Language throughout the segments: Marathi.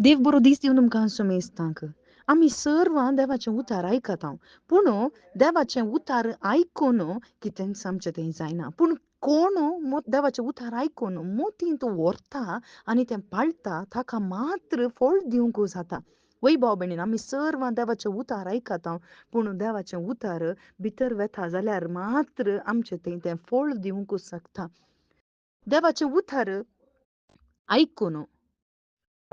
देव बरो दीस दिवन तुमकां सुमेस्तांक. आमी सर्वां देवाचें उतार आयकत हांव. पूण देवाचें उतार आयकून कितेंच आमचें तें जायना. पूण कोण देवाचें उतार आयकून मोतीन तो व्हरता आनी तें पाळटा ताका मात्र फळ दिवंक जाता. वय भाव भयणीन, आमी सर्वां देवाचें उतार आयकत हांव. पूण देवाचें उतार भितर वेता जाल्यार मात्र आमचें तें फळ दिवंक शकता. देवाचें उतार आयकून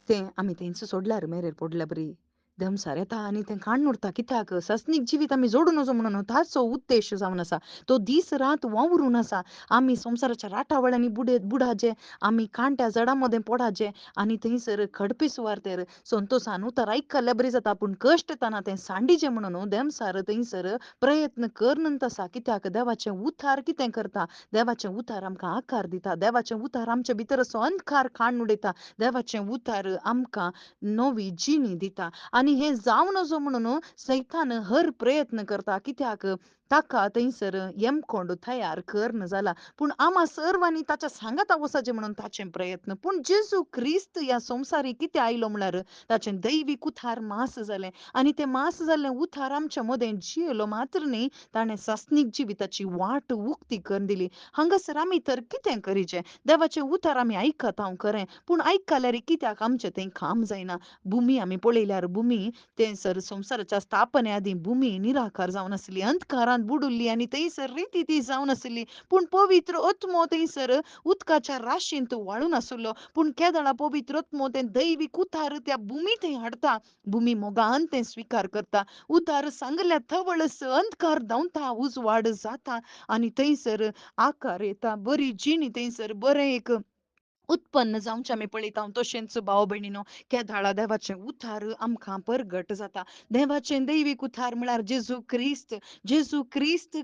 तें आमी थंयच सोडल्यार मेरेर पडल्या बरी. देंवसार येता आनी तें काडून उरता. कित्याक सस्नीक जिवीत आमी जोडून वचो म्हणून ताचो उद्देश जावन आसा. तो दीस रात वावरून आसा. आमी संवसाराच्या राटावळ्यांनी बुडाचे, आमी कांट्या जडा मदें पडाचे आनी थंयसर खडपे सुवातेर संतोशान उतार आयकल्ल्या बरी जाता. पूण कश्ट ताना तें सांडिचें म्हणून देंवसार थंयसर प्रयत्न करनंत आसा. कित्याक देवाचें उतार कितें करता? देवाचें उतार आमकां आकार दिता. देवाचें उतार आमचे भितर असो अंधकार काडून उडयता. देवाचें उतार आमकां नवी जिणी दिता. आनी हें जावं नजो म्हणून सैतान हर प्रयत्न करता. कित्याक ताका थंयसर येमकोंड तयार करन जाला. पूण आम्हा सर्वांनी ताच्या सांगाता वचचें म्हणून ताचें प्रयत्न. पूण जेजू क्रिस्त ह्या संवसारी कितें आयलो म्हळ्यार ताचें दैवीक उतार मास जालें. आनी तें मास जाल्लें उतार आमच्या मदें जियेलो मात्र न्ही, ताणें सस्नीक जिविताची वाट उक्ती करून दिली. हांगासर आमी तर कितें करीचें? देवाचें उतार आमी आयकत हांव खरें, पूण आयकल्यार कित्याक आमचें तें काम जायना? भुमी आमी पळयल्यार भुमी थंयसर संवसाराच्या स्थापने आदीं भुमी निराकार जावन आसली, अंधकारांत बुडिल्ली आनी थंयसर रिती ती जावन आसली. पूण पवित्र आत्मो थंयसर उदकाच्या राशींत वाळून आसलो. पूण केदळा पवित्र आत्मो तें दैवीक उतार त्या भुमी थंय हाडटा. भुमी मोगान तें स्विकार करता. उतार सांगल्या थवळस अंधकार धांवता, उजवाड जाता आनी थंयसर आकार येता. बरी जीण थंयसर बरें एक उत्पन्न जावचें आमी पळयता. तशेंच भाव भयणीनो, केदाळा देवाचें उतार आमकां परगट जाता. देवाचें दैवीक उतार म्हळ्यार जेजू क्रिस्त. जेजू क्रिस्त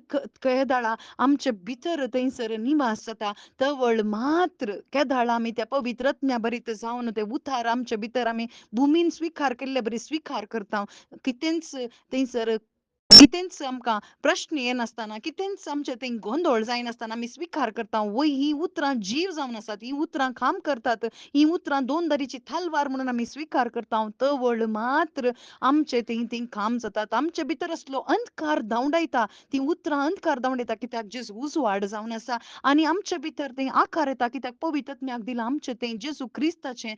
केदाळा आमचे भितर थंयसर निवास जाता. तवळ मात्र केदाळा आमी त्या पवित्र आत्म्या बरीत जावन तें उतार आमचे भितर आमी भुमीन स्विकार केल्ले बरी स्विकार करता. कितेंच थंयसर कितेंच आमकां प्रश्न येनासतना, कितेंच आमचें थंय गोंदळ जायनासतना आमी स्विकार करता. वय हीं उतरां जीव जावन आसात. हीं उतरां काम करतात. हीं उतरां दोन दारीची तलवार म्हणून आमी स्विकार करता. तवळ मात्र आमचें थंय काम जातात. आमचे भितर असलो अंधकार धांवडायता. तीं उतरां अंधकार धांवडयता. कित्याक जेजू उजवाड जावन आसा आनी आमचे भितर थंय आकार येता. कित्याक पवित्र आत्म्याक दिलां आमचें तें जेजू क्रिस्ताचें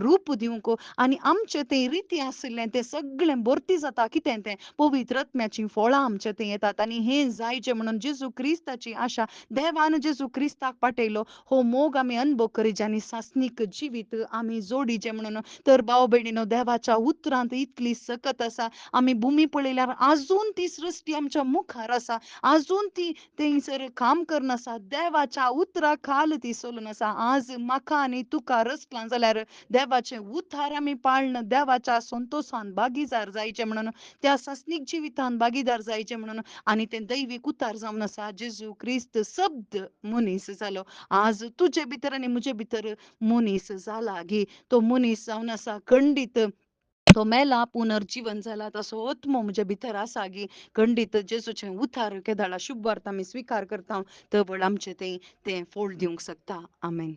रूप दिवंक आनी आमचें तें रिती आसलें तें सगळें भरती जाता. कितें तें पवित्र आत्म्याचीं फळां आमचे थंय येतात. आनी हें जायचें म्हणून जेजू क्रिस्ताची आशा देवान जेजू क्रिस्ताक पाठयलो. हो मोग आमी अनुभव करीचे आनी सासनीक जिवीत आमी जोडीचें म्हणून. तर भाव भयणीनो, देवाच्या उतरांत इतली सकत आसा. आमी भुमी पळयल्यार आजून ती सृश्टी आमच्या मुखार आसा. आजून ती थंयसर काम करन आसा. देवाच्या उतरा खाल ती चलून आसा. आज म्हाका आनी तुका रचलां जाल्यार देवाचें उतार आमी पाळन देवाच्या संतोशान भागीदार जायचें म्हणून, त्या सासनीक जिवितान भागीदार जायचें म्हणून. आनी तें दैवीक उतार जावन आसा. जेजू क्रिस्त शब्द मनीस जालो. आज तुजे भितर आनी म्हजे भितर मनीस जाला गे. तो मनीस जावन आसा खंडीत. तो मेला पुनर्जीवन जाला. तसो आत्मो म्हजे भितर आसा गे. खंडीत जेजूचें उतार केदाळा शुभ वार्ता आमी स्विकार करता. तवळ आमचें तें फळ दिवंक शकता. आमेन.